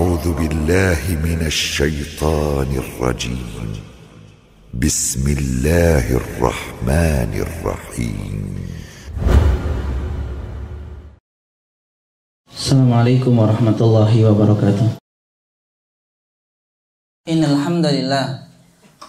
أعوذ بالله من الشيطان الرجيم. بسم الله الرحمن الرحيم. Assalamualaikum warahmatullahi wabarakatuh. Innal hamdalillah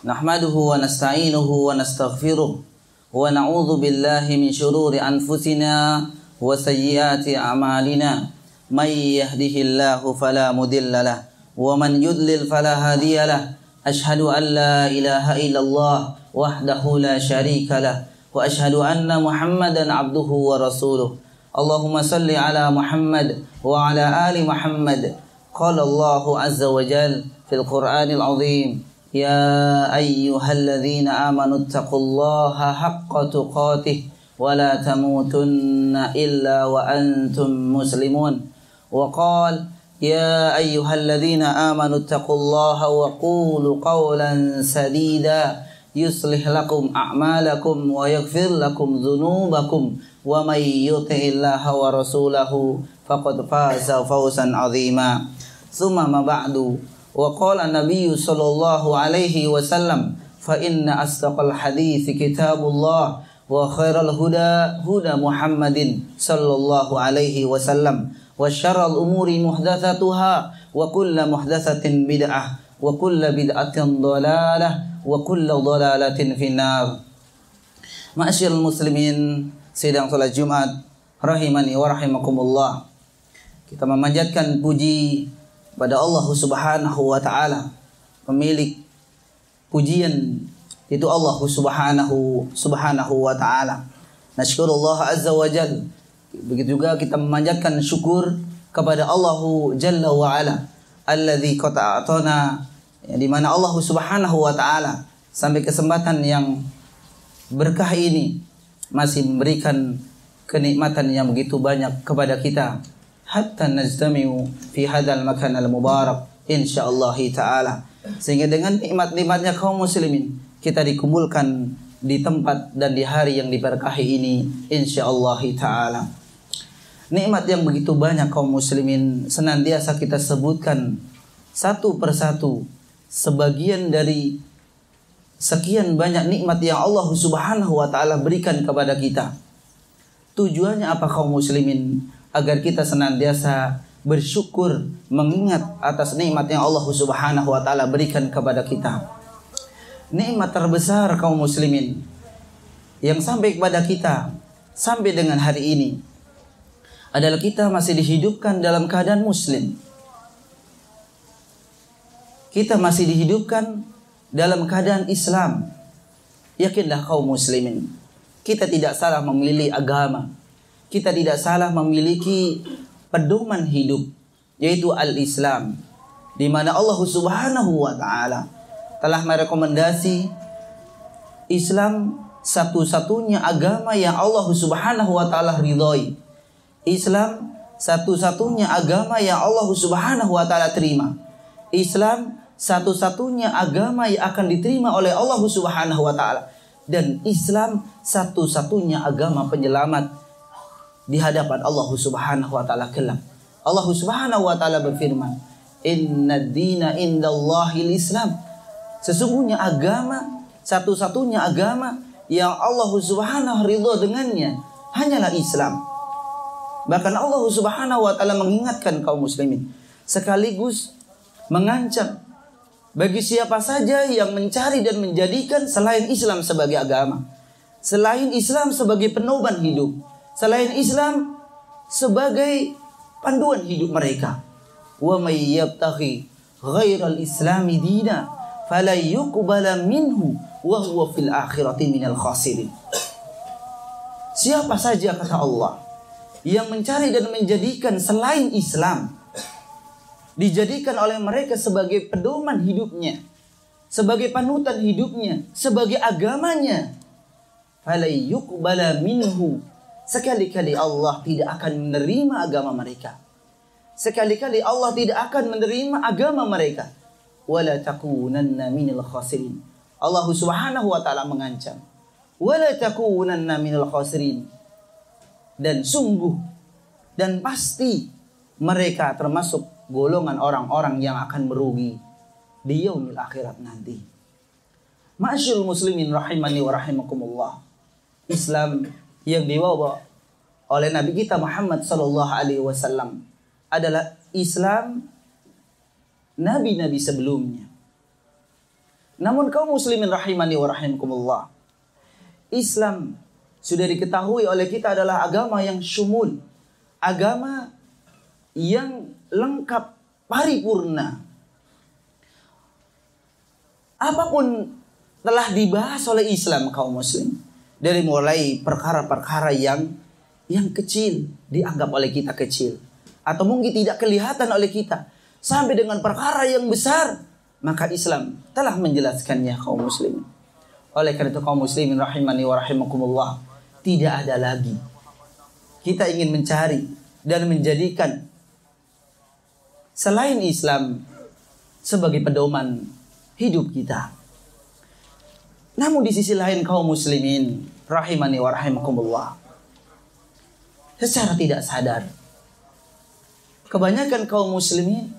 nahmaduhu wa nasta'inuhu wa nastaghfiruh wa na'udzu billahi min shururi anfusina wa sayyiati a'malina. May yahdihillahu fala mudilla lahu wa man yudlil fala hadiya lahu. Ashhadu an la ilaha illallah wahdahu la syarika lahu wa ashhadu anna Muhammadan abduhu wa rasuluh. Allahumma salli ala Muhammad wa ala ali Muhammad. Qala Allahu azza wa jalla fil Qur'anil azim, ya ayyuhalladzina amanu taqullaha haqqa tuqatih wa la tamutunna illa wa antum muslimun. Wa qala ya ayyuhalladzina amanu taqullaha wa qulu qawlan sadida yuslih lakum a'malakum wa yaghfir lakum dhunubakum wa may yuti'illaha wa rasulahu faqad faza fawzan 'azima. Tsumma ma ba'du. Wa qala an-nabiy sallallahu alaihi wasallam, fa inna asdaqal hadits kitabullah wa khairal huda huda Muhammadin sallallahu alaihi wasallam wa syarrul umuri muhdatsatuha wa kullu muhdatsatin bid'ah wa kullu bid'atin dhalalah wa kullu dhalalatin finnar. Ma'asyiral muslimin, sidang salat Jumat rahimani wa rahimakumullah. Kita memanjatkan puji pada Allah Subhanahu wa taala, pemilik pujian itu Allah Subhanahu wa taala. Nasykurullah azza wa jalla. Begitu juga kita memanjatkan syukur kepada Allah Jalla wa Ala alladzi qad a'tana, di mana Allah Subhanahu wa taala sampai kesempatan yang berkah ini masih memberikan kenikmatan yang begitu banyak kepada kita, hatta najtami'u fi hadzal makan al-mubarak insyaallah taala, sehingga dengan nikmat-nikmatnya kaum muslimin kita dikumpulkan di tempat dan di hari yang diberkahi ini insyaallah taala. Nikmat yang begitu banyak kaum muslimin senantiasa kita sebutkan satu persatu, sebagian dari sekian banyak nikmat yang Allah Subhanahu wa taala berikan kepada kita. Tujuannya apa kaum muslimin? Agar kita senantiasa bersyukur, mengingat atas nikmat yang Allah Subhanahu wa taala berikan kepada kita. Nikmat terbesar kaum muslimin yang sampai kepada kita sampai dengan hari ini adalah kita masih dihidupkan dalam keadaan muslim. Kita masih dihidupkan dalam keadaan Islam. Yakinlah kaum muslimin, kita tidak salah memilih agama. Kita tidak salah memiliki pedoman hidup, yaitu al-Islam, di mana Allah Subhanahu wa taala telah merekomendasi Islam satu-satunya agama yang Allah Subhanahu wa taala ridhoi. Islam satu-satunya agama yang Allah Subhanahu wa taala terima. Islam satu-satunya agama yang akan diterima oleh Allah Subhanahu wa taala, dan Islam satu-satunya agama penyelamat di hadapan Allah Subhanahu wa taala kelak. Allah Subhanahu wa taala berfirman, "Innad dina indallahil Islam." Sesungguhnya agama, satu-satunya agama yang Allah Subhanahu ridha dengannya hanyalah Islam. Bahkan Allah Subhanahu wa taala mengingatkan kaum muslimin, sekaligus mengancam bagi siapa saja yang mencari dan menjadikan selain Islam sebagai agama, selain Islam sebagai pedoman hidup, selain Islam sebagai panduan hidup mereka. Wa may yabtaghi ghairal islami dina fala yuqbala minhu wa huwa fil akhirati minal khasirin. Siapa saja, kata Allah, yang mencari dan menjadikan selain Islam, dijadikan oleh mereka sebagai pedoman hidupnya, sebagai panutan hidupnya, sebagai agamanya, fala yuqbala minhu, sekali-kali Allah tidak akan menerima agama mereka. Sekali-kali Allah tidak akan menerima agama mereka. Wala takunanna minal khasirin. Allah Subhanahu wa taala mengancam, wala takunanna minal khasirin. Dan sungguh dan pasti mereka termasuk golongan orang-orang yang akan merugi di yaumil akhirat nanti. Ma'asyiral muslimin rahimani wa rahimakumullah. Islam yang dibawa oleh Nabi kita Muhammad sallallahu alaihi wasallam adalah Islam nabi-nabi sebelumnya. Namun kaum muslimin rahimani wa rahimakumullah, Islam sudah diketahui oleh kita adalah agama yang syumul, agama yang lengkap, paripurna. Apapun telah dibahas oleh Islam kaum muslim, dari mulai perkara-perkara yang kecil dianggap oleh kita kecil atau mungkin tidak kelihatan oleh kita, sampai dengan perkara yang besar, maka Islam telah menjelaskannya kaum muslimin. Oleh karena itu kaum muslimin rahimani wa rahimakumullah, tidak ada lagi kita ingin mencari dan menjadikan selain Islam sebagai pedoman hidup kita. Namun di sisi lain kaum muslimin rahimani wa rahimakumullah, secara tidak sadar kebanyakan kaum muslimin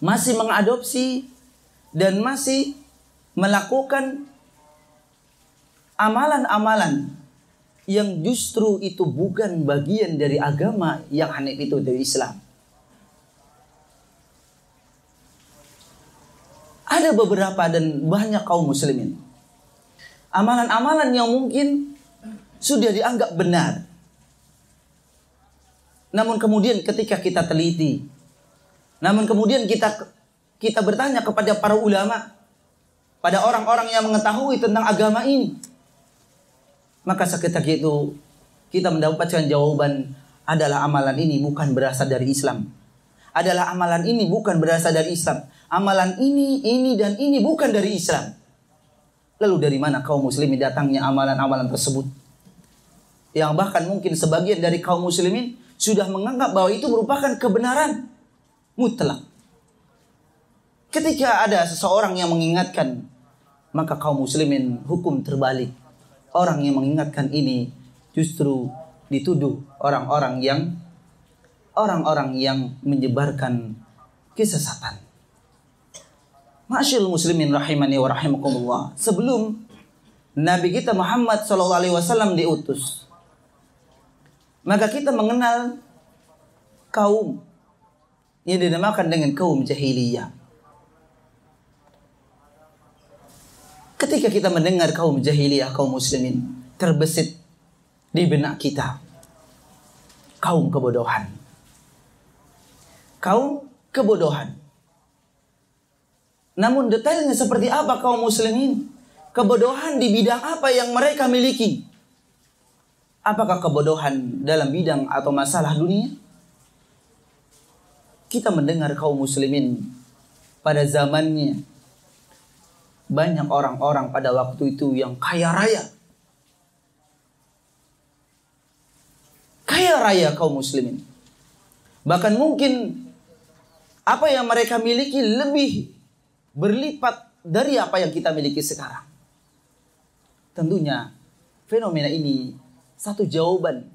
masih mengadopsi dan masih melakukan amalan-amalan yang justru itu bukan bagian dari agama yang hanif itu, dari Islam. Ada beberapa dan banyak kaum muslimin, amalan-amalan yang mungkin sudah dianggap benar, namun kemudian ketika kita teliti, namun kemudian kita bertanya kepada para ulama, pada orang-orang yang mengetahui tentang agama ini, maka seketika itu kita mendapatkan jawaban, adalah amalan ini bukan berasal dari Islam. Adalah amalan ini bukan berasal dari Islam. Amalan ini dan ini bukan dari Islam. Lalu dari mana kaum muslimin datangnya amalan-amalan tersebut? Yang bahkan mungkin sebagian dari kaum muslimin sudah menganggap bahwa itu merupakan kebenaran mutlak. Ketika ada seseorang yang mengingatkan, maka kaum muslimin hukum terbalik. Orang yang mengingatkan ini justru dituduh orang-orang yang menyebarkan kesesatan. Ma'asyiral muslimin rahimani wa rahimakumullah, sebelum Nabi kita Muhammad sallallahu alaihi wasallam diutus, maka kita mengenal kaum yang dinamakan dengan kaum jahiliyah. Ketika kita mendengar kaum jahiliyah, kaum muslimin, terbesit di benak kita kaum kebodohan. Kaum kebodohan. Namun detailnya seperti apa kaum muslimin? Kebodohan di bidang apa yang mereka miliki? Apakah kebodohan dalam bidang atau masalah dunia? Kita mendengar kaum muslimin pada zamannya, banyak orang-orang pada waktu itu yang kaya raya. Kaya raya kaum muslimin. Bahkan mungkin apa yang mereka miliki lebih berlipat dari apa yang kita miliki sekarang. Tentunya fenomena ini satu jawaban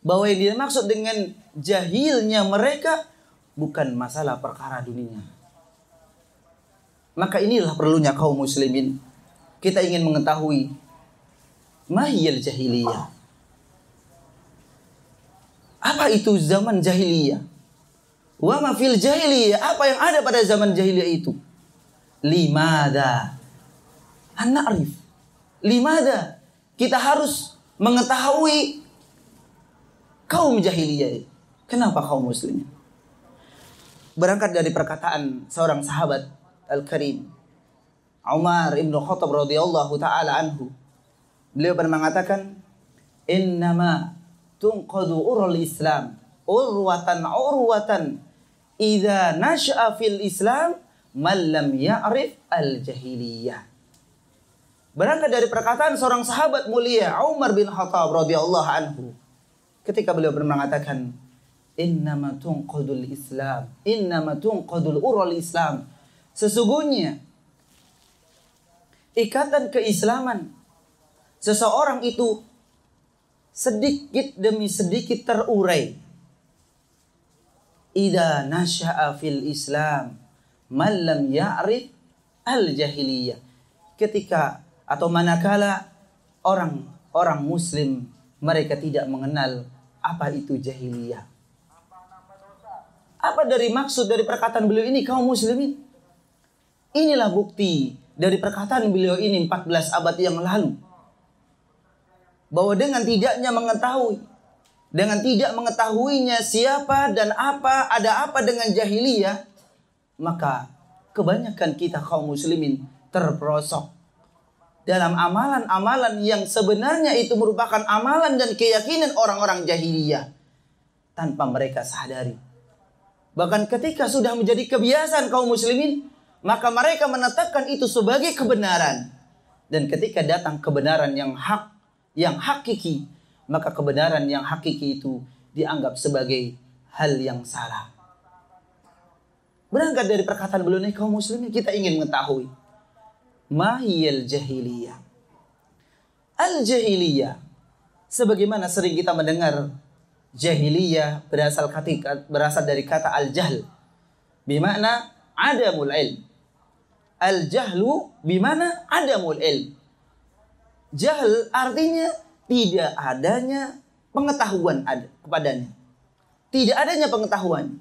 bahwa yang dimaksud dengan jahilnya mereka bukan masalah perkara dunia. Maka inilah perlunya kaum muslimin, kita ingin mengetahui mahiyal jahiliyah. Apa itu zaman jahiliyah? Wa ma fil jahiliyah, apa yang ada pada zaman jahiliyah itu? Limada an na'rif. Limada kita harus mengetahui kaum jahiliyah. Kenapa kaum muslimin? Berangkat dari perkataan seorang sahabat Al-Karim, Umar ibn Khattab radhiyallahu ta'ala anhu. Beliau pernah mengatakan, innama tunqadu urul Islam urwatan idza nasha'a fil Islam man lam ya'rif al-jahiliyah. Berangkat dari perkataan seorang sahabat mulia Umar bin Khattab radhiyallahu anhu, ketika beliau mengatakan, innama tunqadul Islam, innama tunqadul urul Islam, sesungguhnya ikatan keislaman seseorang itu sedikit demi sedikit terurai idza nasha'a fil Islam man lam ya'rif al-jahiliyah. Ketika atau manakala orang muslim mereka tidak mengenal apa itu jahiliyah. Apa dari maksud dari perkataan beliau ini kaum muslimin? Inilah bukti dari perkataan beliau ini 14 abad yang lalu. Bahwa dengan tidak mengetahuinya siapa dan ada apa dengan jahiliyah, maka kebanyakan kita kaum muslimin terperosok dalam amalan-amalan yang sebenarnya itu merupakan amalan dan keyakinan orang-orang jahiliyah tanpa mereka sadari. Bahkan ketika sudah menjadi kebiasaan kaum muslimin, maka mereka menetapkan itu sebagai kebenaran. Dan ketika datang kebenaran yang hak, yang hakiki, maka kebenaran yang hakiki itu dianggap sebagai hal yang salah. Berangkat dari perkataan beliau ini kaum muslimin, kita ingin mengetahui mahiyal jahiliyah. Al-jahiliyah, sebagaimana sering kita mendengar, jahiliyah berasal dari kata al-jahl, bermakna adamul ilm. Al-jahlu bermakna adamul ilm. Jahl artinya tidak adanya pengetahuan kepadanya. Tidak adanya pengetahuan.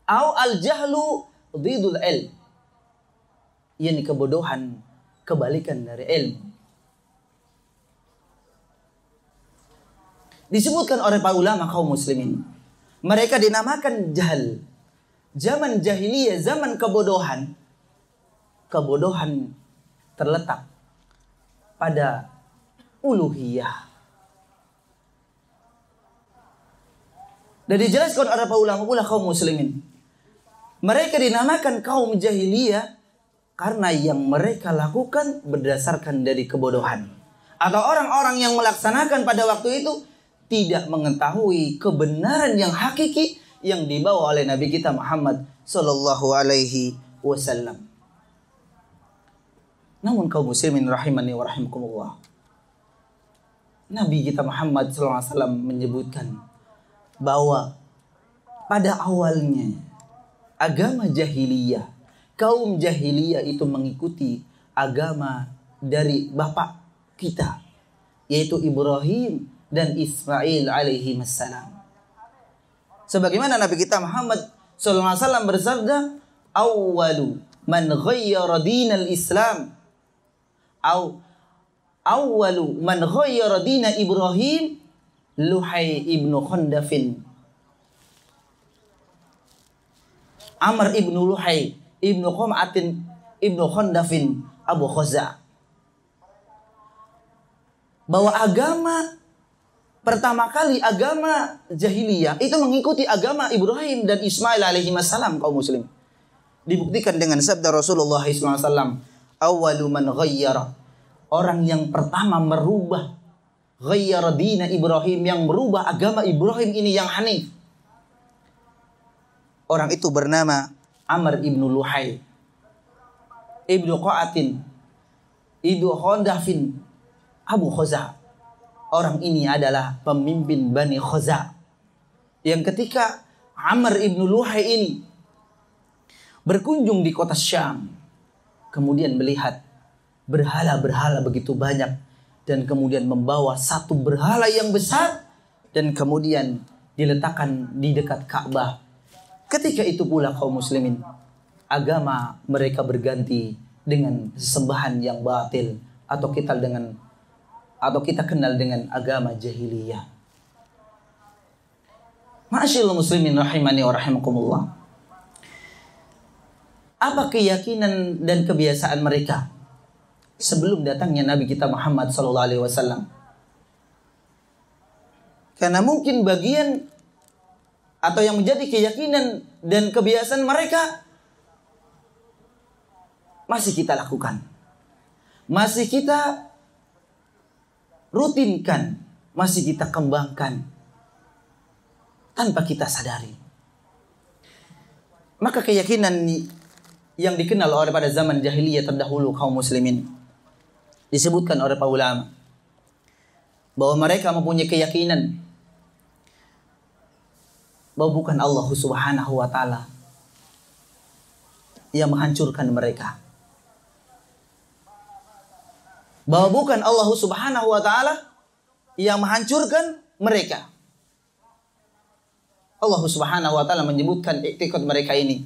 Au al-jahlu dhidul ilm. Ini kebodohan, kebalikan dari ilmu. Disebutkan oleh para ulama kaum muslimin, mereka dinamakan jahl. Zaman jahiliyah, zaman kebodohan. Kebodohan terletak pada uluhiyah. Dan dijelaskan oleh para ulama pula kaum muslimin, mereka dinamakan kaum jahiliyah karena yang mereka lakukan berdasarkan dari kebodohan. Atau orang-orang yang melaksanakan pada waktu itu tidak mengetahui kebenaran yang hakiki yang dibawa oleh Nabi kita Muhammad sallallahu alaihi wasallam. Namun kaum muslimin rahimani wa rahimakumullah, Nabi kita Muhammad sallallahu alaihi wasallam menyebutkan bahwa pada awalnya agama jahiliyah, kaum jahiliyah itu mengikuti agama dari bapak kita, yaitu Ibrahim dan Ismail alaihi wassalam. Sebagaimana Nabi kita Muhammad sallallahu alaihi wasallam bersabda, "Awwalu man ghayyara dinal Islam awwalu man ghayyara dina Ibrahim Luhai ibnu Khandafin." Amr ibnu Luhai ibnu Qam'atin ibnu Khandafin Abu Khaza. Bahwa agama pertama kali, agama jahiliyah itu mengikuti agama Ibrahim dan Ismail alaihi wassalam kaum muslim. Dibuktikan dengan sabda Rasulullah SAW, "Awwalu man ghayyara", orang yang pertama merubah, ghayyara dina Ibrahim, yang merubah agama Ibrahim ini yang hanif. Orang itu bernama Amr ibnu Luhai ibnu Qa'atin ibnu Khandafin Abu Khaza. Orang ini adalah pemimpin Bani Khaza. Yang ketika Amr ibnu Luhai ini berkunjung di kota Syam, kemudian melihat berhala-berhala begitu banyak, dan kemudian membawa satu berhala yang besar dan kemudian diletakkan di dekat Ka'bah. Ketika itu pula kaum muslimin, agama mereka berganti dengan sesembahan yang batil, atau kita kenal dengan agama jahiliyah. Ma'asyiral muslimin rahimani wa rahimakumullah. Apa keyakinan dan kebiasaan mereka sebelum datangnya Nabi kita Muhammad sallallahu alaihi wasallam? Karena mungkin bagian atau yang menjadi keyakinan dan kebiasaan mereka masih kita lakukan, masih kita rutinkan, masih kita kembangkan tanpa kita sadari. Maka keyakinan yang dikenal oleh pada zaman jahiliyah terdahulu kaum muslimin, disebutkan oleh para ulama bahwa mereka mempunyai keyakinan bahwa bukan Allah Subhanahu wa taala yang menghancurkan mereka. Bahwa bukan Allah Subhanahu wa taala yang menghancurkan mereka. Allah Subhanahu wa taala menyebutkan i'tiqad mereka ini.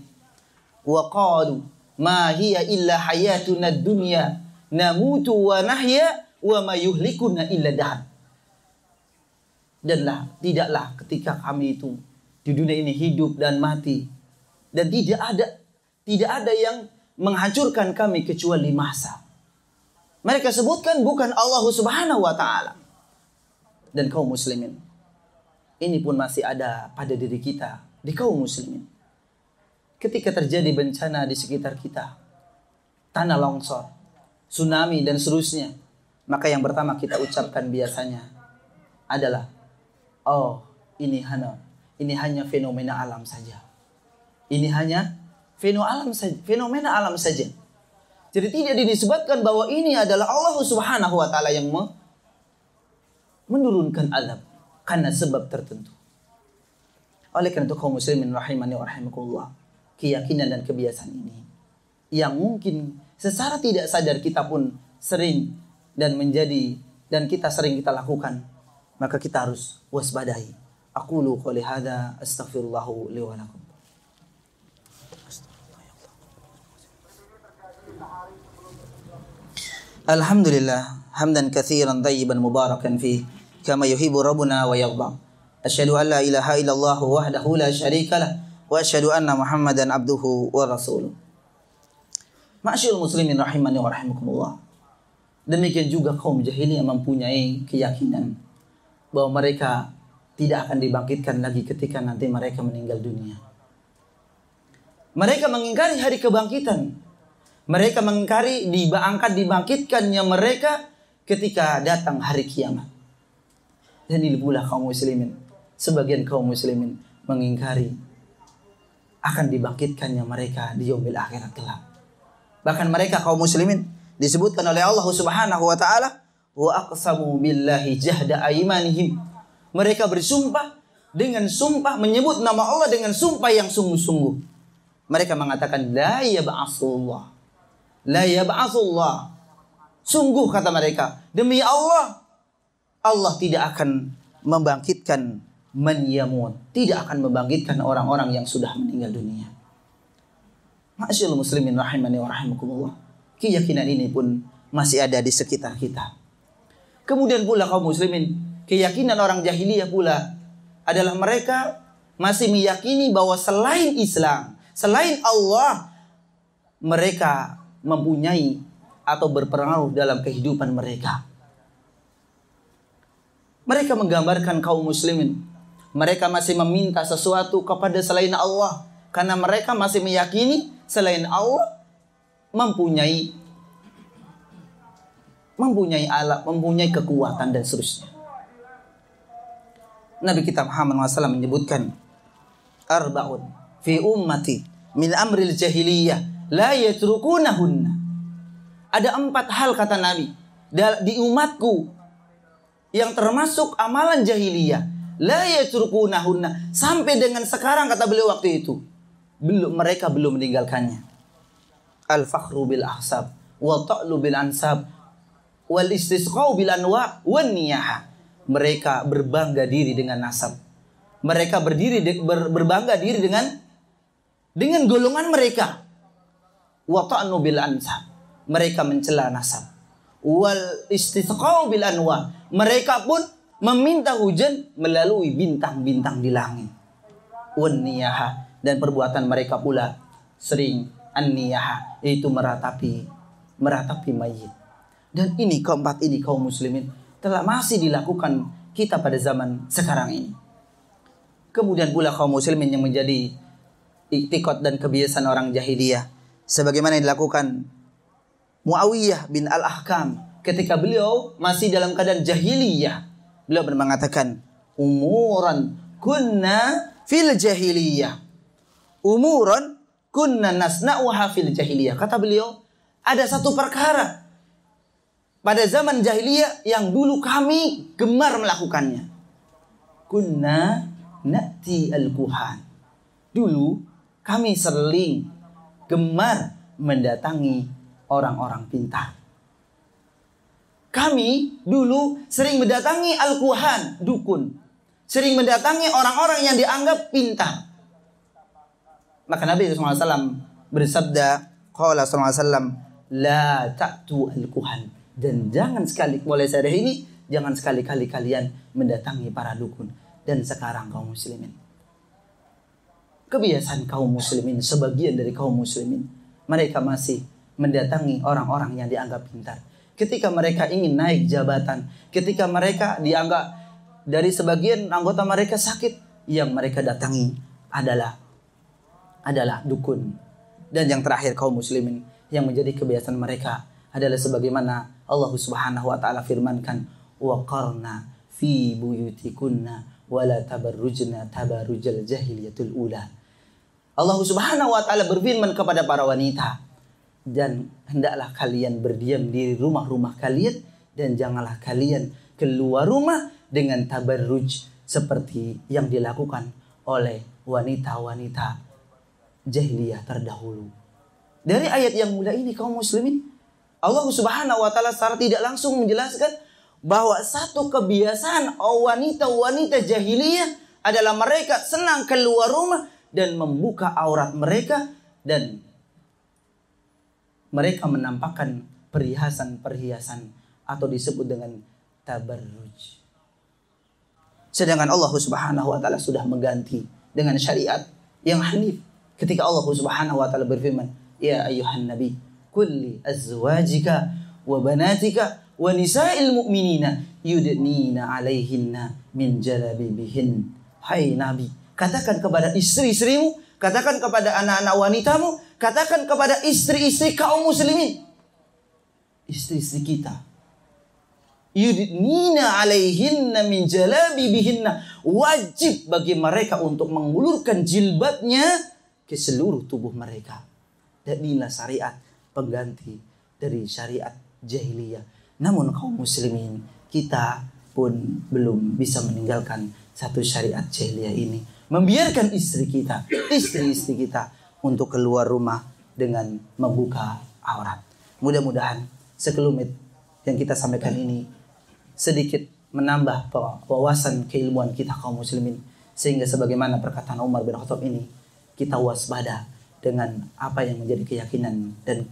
Wa qalu ma hiya illa hayatuna dunya namutu wa nahya wa ma yuhlikuna illa dahr. Dan tidaklah ketika kami itu di dunia ini hidup dan mati, dan tidak ada yang menghancurkan kami kecuali masa. Mereka sebutkan bukan Allah Subhanahu wa taala. Dan kaum muslimin, ini pun masih ada pada diri kita, di kaum muslimin. Ketika terjadi bencana di sekitar kita, tanah longsor, tsunami dan seterusnya, maka yang pertama kita ucapkan biasanya adalah, oh, ini hanya fenomena alam saja. Ini hanya fenomena alam saja. Jadi tidak disebutkan bahwa ini adalah Allah Subhanahu wa taala yang menurunkan azab karena sebab tertentu. Oleh karena itu kaum muslimin rahimani wa rahimakumullah, keyakinan dan kebiasaan ini yang mungkin secara tidak sadar kita pun sering dan kita sering kita lakukan, maka kita harus waspadai. Aqulu qouli hadza astaghfirullahu li wa lakum. Alhamdulillah hamdan katsiran thayyiban mubarakan fihi kama yuhibbu rabbuna wa yarda. Asyhadu an la ilaha illallah wahdahu la syarikalah wa asyhadu anna Muhammadan abduhu wa rasuluh. Ma'asyiral muslimin rahimani wa rahimakumullah. Demikian juga kaum jahiliyah mempunyai keyakinan bahwa mereka tidak akan dibangkitkan lagi ketika nanti mereka meninggal dunia. Mereka mengingkari hari kebangkitan. Mereka mengingkari dibangkitkannya mereka ketika datang hari kiamat. Dan ini pula kaum muslimin, sebagian kaum muslimin mengingkari akan dibangkitkannya mereka di yaumil akhirat kelak. Bahkan mereka kaum muslimin disebutkan oleh Allah Subhanahu wa taala, wa aqsamu billahi jahda aimanihim. Mereka bersumpah dengan sumpah, menyebut nama Allah dengan sumpah yang sungguh-sungguh. Mereka mengatakan la yab'atsullah. La yab'atsullah. Sungguh kata mereka, demi Allah, Allah tidak akan membangkitkan man yamut, tidak akan membangkitkan orang-orang yang sudah meninggal dunia. Ma'asyiral muslimin rahimani wa rahimakumullah. Keyakinan ini pun masih ada di sekitar kita. Kemudian pula kaum muslimin, keyakinan orang jahiliyah pula adalah mereka masih meyakini bahwa selain Islam, selain Allah, mereka mempunyai atau berpengaruh dalam kehidupan mereka. Mereka menggambarkan kaum muslimin, mereka masih meminta sesuatu kepada selain Allah karena mereka masih meyakini selain Allah mempunyai alat, mempunyai kekuatan dan seterusnya. Nabi kita Muhammad SAW menyebutkan arba'un fi ummati min amril jahiliyah la yatrukunahunna. Ada 4 hal kata Nabi di umatku yang termasuk amalan jahiliyah, la yatrukunahunna, sampai dengan sekarang kata beliau waktu itu mereka belum meninggalkannya. Al-fakhru bil ahsab wa ta'lu bil ansab wal istisqau bil anwa wan niyaha. Mereka berbangga diri dengan nasab. Mereka berbangga diri dengan golongan mereka. Wa ta'nu bil ansab. Mereka mencela nasab. Wal istisqau bil anwa. Mereka pun meminta hujan melalui bintang-bintang di langit. Wan niyaha, dan perbuatan mereka pula sering an-niyaha, yaitu meratapi mayit. Dan ini keempat ini kaum muslimin telah masih dilakukan kita pada zaman sekarang ini. Kemudian pula kaum muslimin yang menjadi iktikad dan kebiasaan orang jahiliyah, sebagaimana yang dilakukan Muawiyah bin Al-Ahkam ketika beliau masih dalam keadaan jahiliyah. Beliau mengatakan, umuran kunna fil jahiliyah, umuran kunna nasna'uha fil jahiliyah. Kata beliau, ada satu perkara pada zaman jahiliyah yang dulu kami gemar melakukannya. Kunna na'ti al-kuhan. Dulu kami sering gemar mendatangi orang-orang pintar. Kami dulu sering mendatangi al-kuhan, dukun. Sering mendatangi orang-orang yang dianggap pintar. Maka Nabi SAW bersabda, qala SAW, la ta'tu al-kuhan. Dan jangan sekali, mulai dari ini, jangan sekali-kali kalian mendatangi para dukun. Dan sekarang kaum muslimin, kebiasaan kaum muslimin, sebagian dari kaum muslimin, mereka masih mendatangi orang-orang yang dianggap pintar. Ketika mereka ingin naik jabatan, ketika mereka dianggap dari sebagian anggota mereka sakit, yang mereka datangi adalah dukun. Dan yang terakhir kaum muslimin, yang menjadi kebiasaan mereka adalah sebagaimana Allah Subhanahu wa taala firmankan, wa qarna fi buyutikunna wa la tabarrujna tabarrujal jahiliyatul ula. Allah Subhanahu wa taala berfirman kepada para wanita, dan hendaklah kalian berdiam di rumah-rumah kalian dan janganlah kalian keluar rumah dengan tabarruj seperti yang dilakukan oleh wanita-wanita jahiliyah terdahulu. Dari ayat yang mulia ini kaum muslimin, Allah Subhanahu wa taala secara tidak langsung menjelaskan bahwa satu kebiasaan wanita-wanita jahiliyah adalah mereka senang keluar rumah dan membuka aurat mereka, dan mereka menampakkan perhiasan-perhiasan atau disebut dengan tabarruj. Sedangkan Allah Subhanahu wa taala sudah mengganti dengan syariat yang hanif. Ketika Allah Subhanahu wa taala berfirman, ya ayyuhan nabi kulli azwajika wa banatika wa nisa'il mu'minina yudnina 'alaihinna min jalabibihin. Hai Nabi, katakan kepada istri-istrimu, katakan kepada anak-anak wanitamu, katakan kepada istri-istri kaum muslimin, istri-istri kita, yudnina 'alaihinna min jalabibihinna, wajib bagi mereka untuk mengulurkan jilbabnya ke seluruh tubuh mereka. Dan inilah syariat pengganti dari syariat jahiliyah. Namun kaum muslimin, kita pun belum bisa meninggalkan satu syariat jahiliyah ini. Membiarkan istri kita, istri-istri kita untuk keluar rumah dengan membuka aurat. Mudah-mudahan sekelumit yang kita sampaikan ini sedikit menambah wawasan keilmuan kita kaum muslimin. Sehingga sebagaimana perkataan Umar bin Khattab ini, kita waspada dengan apa yang menjadi keyakinan dan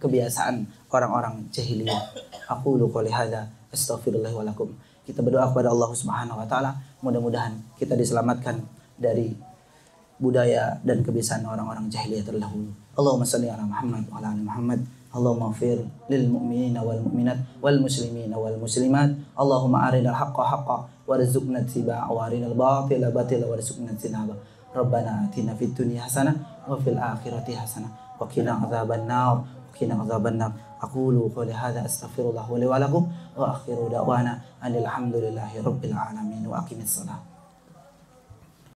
kebiasaan orang-orang jahiliyah. Aqulu qouli hadza astaghfirullah wa lakum. Kita berdoa kepada Allah Subhanahu wa taala, mudah-mudahan kita diselamatkan dari budaya dan kebiasaan orang-orang jahiliyah terdahulu. Allahumma shalli ala Muhammad wa ala ali Muhammad. Allahumma ighfir lil mu'minina wal mu'minat wal muslimina wal muslimat. Allahumma arinal haqqa haqqan warzuqna ittiba'ahu wa arinal batila batila warzuqna ijtinaba. Rabbana atina fid dunya hasanah wa fil akhirati hasanah wa qina adzabannar. Aqulu qouli hadza astaghfirullah wa li wa lakum wa akhiru da'wana alhamdulillahi rabbil alamin wa aqimissalah.